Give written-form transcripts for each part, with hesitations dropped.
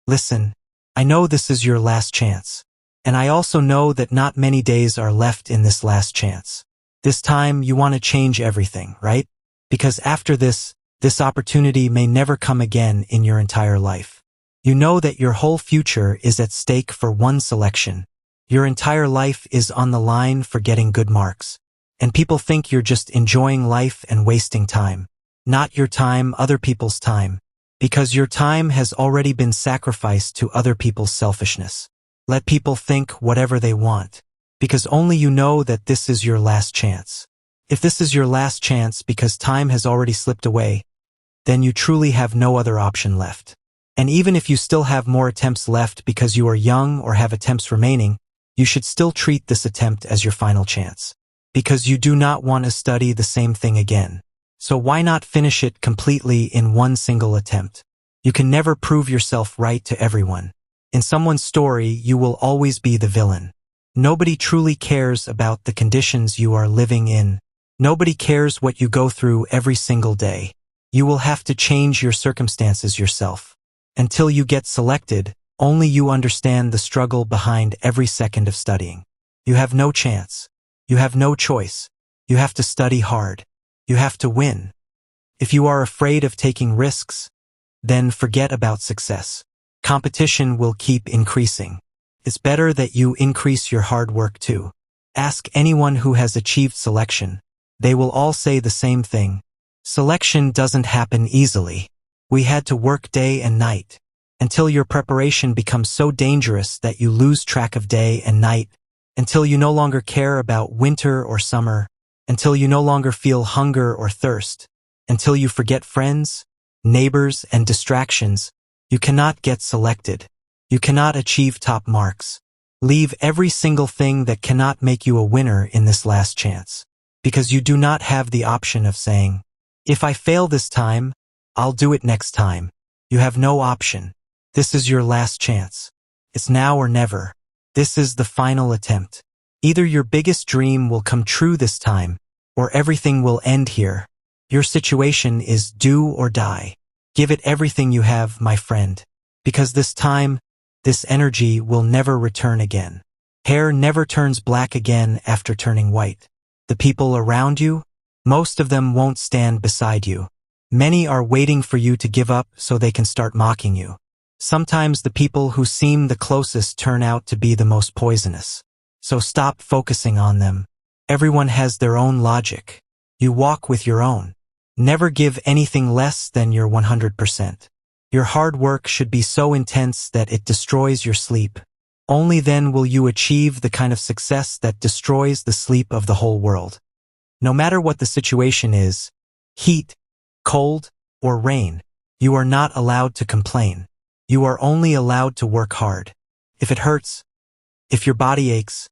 Listen, I know this is your last chance. And I also know that not many days are left in this last chance. This time you want to change everything, right? Because after this opportunity may never come again in your entire life. You know that your whole future is at stake for one selection. Your entire life is on the line for getting good marks. And people think you're just enjoying life and wasting time. Not your time, other people's time. Because your time has already been sacrificed to other people's selfishness. Let people think whatever they want. Because only you know that this is your last chance. If this is your last chance because time has already slipped away, then you truly have no other option left. And even if you still have more attempts left because you are young or have attempts remaining, you should still treat this attempt as your final chance. Because you do not want to study the same thing again. So why not finish it completely in one single attempt? You can never prove yourself right to everyone. In someone's story, you will always be the villain. Nobody truly cares about the conditions you are living in. Nobody cares what you go through every single day. You will have to change your circumstances yourself. Until you get selected, only you understand the struggle behind every second of studying. You have no chance. You have no choice. You have to study hard. You have to win. If you are afraid of taking risks, then forget about success. Competition will keep increasing. It's better that you increase your hard work too. Ask anyone who has achieved selection. They will all say the same thing. Selection doesn't happen easily. We had to work day and night. Until your preparation becomes so dangerous that you lose track of day and night. Until you no longer care about winter or summer. Until you no longer feel hunger or thirst. Until you forget friends, neighbors, and distractions. You cannot get selected. You cannot achieve top marks. Leave every single thing that cannot make you a winner in this last chance. Because you do not have the option of saying, if I fail this time, I'll do it next time. You have no option. This is your last chance. It's now or never. This is the final attempt. Either your biggest dream will come true this time, or everything will end here. Your situation is do or die. Give it everything you have, my friend. Because this time, this energy will never return again. Hair never turns black again after turning white. The people around you, most of them won't stand beside you. Many are waiting for you to give up so they can start mocking you. Sometimes the people who seem the closest turn out to be the most poisonous. So stop focusing on them. Everyone has their own logic. You walk with your own. Never give anything less than your 100%. Your hard work should be so intense that it destroys your sleep. Only then will you achieve the kind of success that destroys the sleep of the whole world. No matter what the situation is, heat, cold, or rain, you are not allowed to complain. You are only allowed to work hard. If it hurts, if your body aches,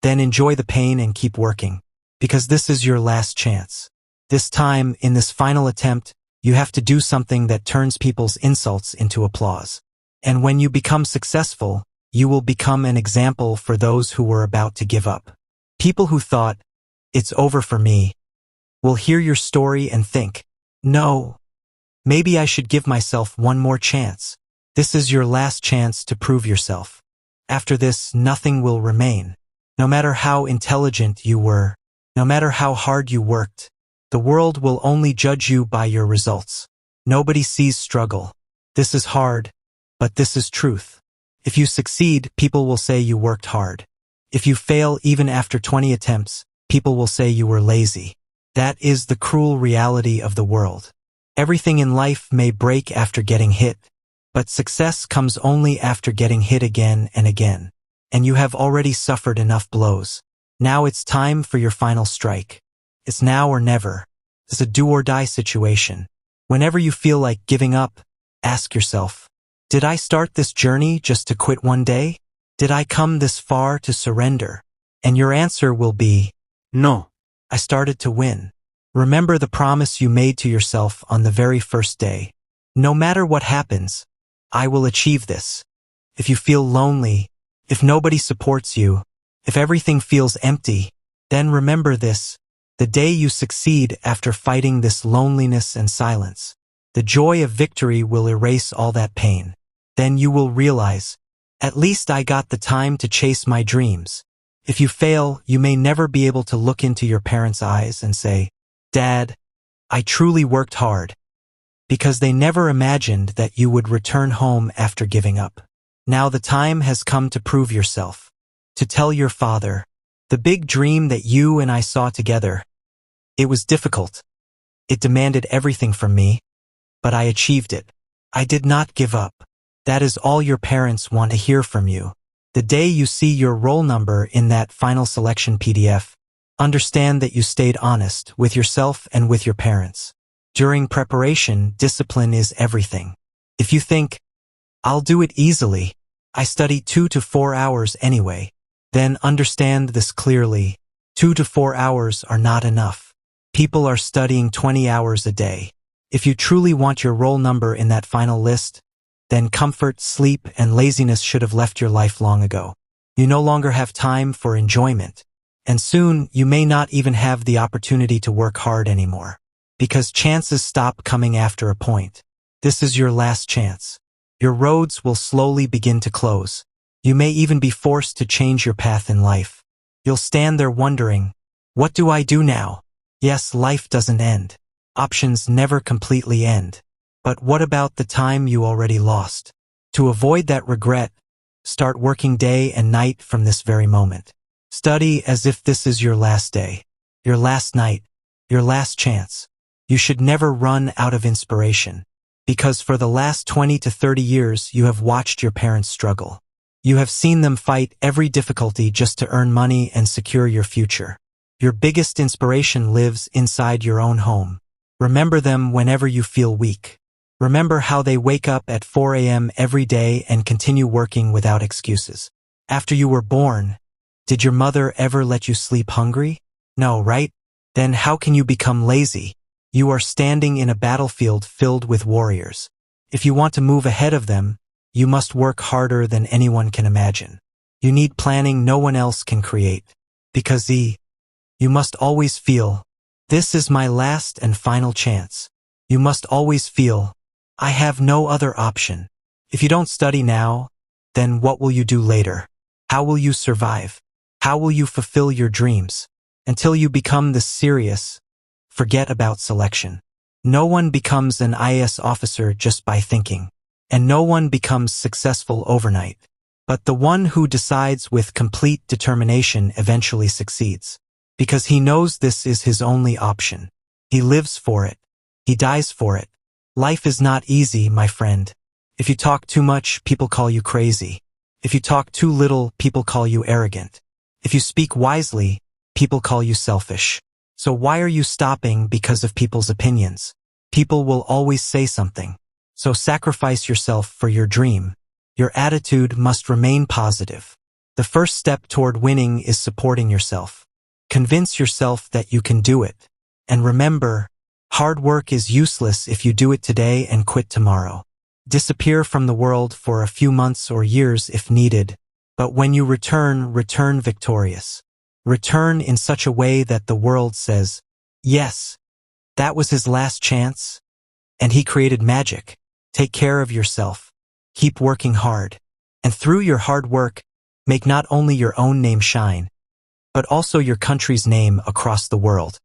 then enjoy the pain and keep working. Because this is your last chance. This time, in this final attempt, you have to do something that turns people's insults into applause. And when you become successful, you will become an example for those who were about to give up. People who thought, it's over for me, will hear your story and think, no, maybe I should give myself one more chance. This is your last chance to prove yourself. After this, nothing will remain. No matter how intelligent you were, no matter how hard you worked, the world will only judge you by your results. Nobody sees struggle. This is hard, but this is truth. If you succeed, people will say you worked hard. If you fail even after 20 attempts, people will say you were lazy. That is the cruel reality of the world. Everything in life may break after getting hit, but success comes only after getting hit again and again. And you have already suffered enough blows. Now it's time for your final strike. It's now or never. It's a do-or-die situation. Whenever you feel like giving up, ask yourself, did I start this journey just to quit one day? Did I come this far to surrender? And your answer will be, no. I started to win. Remember the promise you made to yourself on the very first day. No matter what happens, I will achieve this. If you feel lonely, if nobody supports you, if everything feels empty, then remember this. The day you succeed after fighting this loneliness and silence, the joy of victory will erase all that pain. Then you will realize, at least I got the time to chase my dreams. If you fail, you may never be able to look into your parents' eyes and say, Dad, I truly worked hard, because they never imagined that you would return home after giving up. Now the time has come to prove yourself, to tell your father, the big dream that you and I saw together. It was difficult. It demanded everything from me, but I achieved it. I did not give up. That is all your parents want to hear from you. The day you see your roll number in that final selection PDF, understand that you stayed honest with yourself and with your parents. During preparation, discipline is everything. If you think, I'll do it easily, I study 2 to 4 hours anyway, then understand this clearly. 2 to 4 hours are not enough. People are studying 20 hours a day. If you truly want your roll number in that final list, then comfort, sleep, and laziness should have left your life long ago. You no longer have time for enjoyment, and soon you may not even have the opportunity to work hard anymore, because chances stop coming after a point. This is your last chance. Your roads will slowly begin to close. You may even be forced to change your path in life. You'll stand there wondering, what do I do now? Yes, life doesn't end. Options never completely end. But what about the time you already lost? To avoid that regret, start working day and night from this very moment. Study as if this is your last day, your last night, your last chance. You should never run out of inspiration, because for the last 20 to 30 years you have watched your parents struggle. You have seen them fight every difficulty just to earn money and secure your future. Your biggest inspiration lives inside your own home. Remember them whenever you feel weak. Remember how they wake up at 4 a.m. every day and continue working without excuses. After you were born, did your mother ever let you sleep hungry? No, right? Then how can you become lazy? You are standing in a battlefield filled with warriors. If you want to move ahead of them, you must work harder than anyone can imagine. You need planning no one else can create. Because you must always feel, this is my last and final chance. You must always feel, I have no other option. If you don't study now, then what will you do later? How will you survive? How will you fulfill your dreams? Until you become this serious, forget about selection. No one becomes an IAS officer just by thinking, and no one becomes successful overnight. But the one who decides with complete determination eventually succeeds, because he knows this is his only option. He lives for it. He dies for it. Life is not easy, my friend. If you talk too much, people call you crazy. If you talk too little, people call you arrogant. If you speak wisely, people call you selfish. So why are you stopping because of people's opinions? People will always say something. So sacrifice yourself for your dream. Your attitude must remain positive. The first step toward winning is supporting yourself. Convince yourself that you can do it. And remember, hard work is useless if you do it today and quit tomorrow. Disappear from the world for a few months or years if needed, but when you return, return victorious. Return in such a way that the world says, yes, that was his last chance, and he created magic. Take care of yourself. Keep working hard. And through your hard work, make not only your own name shine, but also your country's name across the world.